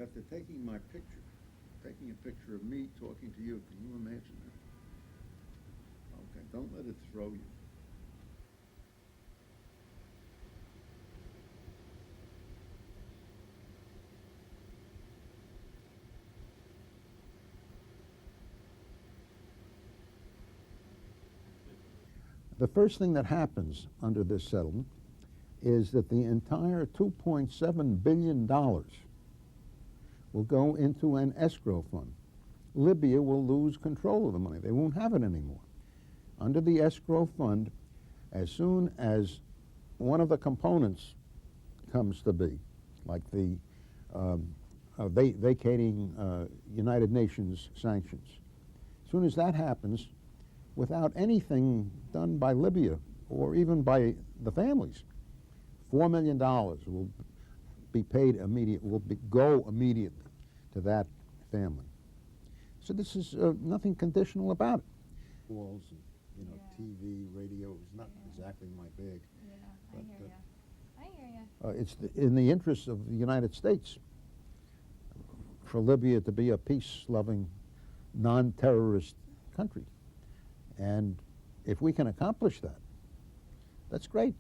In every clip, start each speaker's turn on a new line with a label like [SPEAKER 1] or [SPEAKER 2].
[SPEAKER 1] after taking my picture, taking a picture of me talking to you, can you imagine that? Okay, don't let it throw you. The first thing that happens under this settlement is that the entire $2.7 billion will go into an escrow fund. Libya will lose control of the money. They won't have it anymore. Under the escrow fund, as soon as one of the components comes to be, like the vacating United Nations sanctions, as soon as that happens, without anything done by Libya or even by the families, $4 million will be paid go immediately to that family. So this is nothing conditional about it. Walls, and, TV, radio is not exactly my bag.
[SPEAKER 2] Yeah,
[SPEAKER 1] but,
[SPEAKER 2] I hear you. I hear you.
[SPEAKER 1] It's in the interests of the United States for Libya to be a peace-loving, non-terrorist country. And if we can accomplish that, that's great.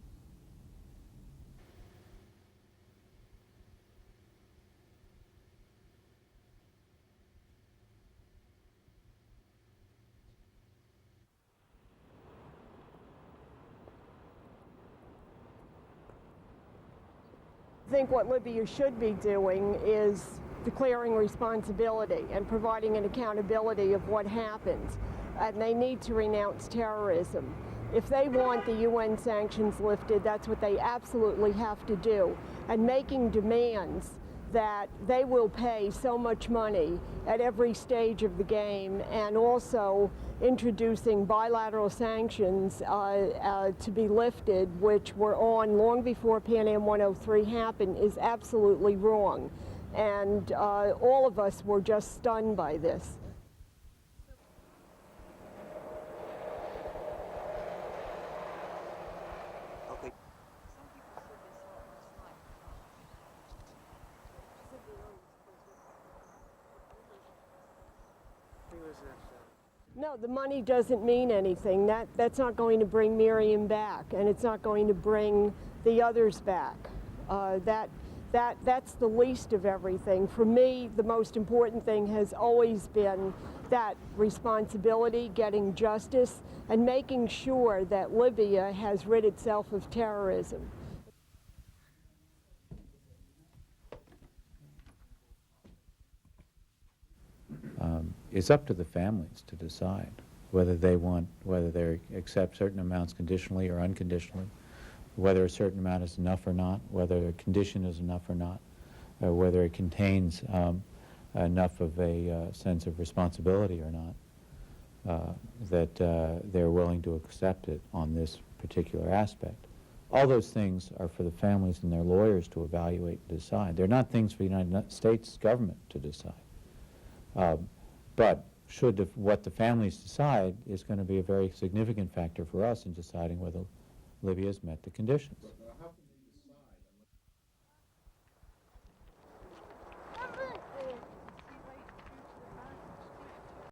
[SPEAKER 3] I think what Libya should be doing is declaring responsibility and providing an accountability of what happened. And they need to renounce terrorism. If they want the UN sanctions lifted, that's what they absolutely have to do. And making demands that they will pay so much money at every stage of the game, and also introducing bilateral sanctions to be lifted, which were on long before Pan Am 103 happened, is absolutely wrong. And all of us were just stunned by this. No, the money doesn't mean anything. That's not going to bring Miriam back, and it's not going to bring the others back. That's the least of everything. For me, the most important thing has always been that responsibility, getting justice, and making sure that Libya has rid itself of terrorism.
[SPEAKER 4] It's up to the families to decide whether they accept certain amounts conditionally or unconditionally, whether a certain amount is enough or not, whether a condition is enough or not, whether it contains enough of a sense of responsibility or not, that they're willing to accept it on this particular aspect. All those things are for the families and their lawyers to evaluate and decide. They're not things for the United States government to decide. But what the families decide is going to be a very significant factor for us in deciding whether Libya has met the conditions.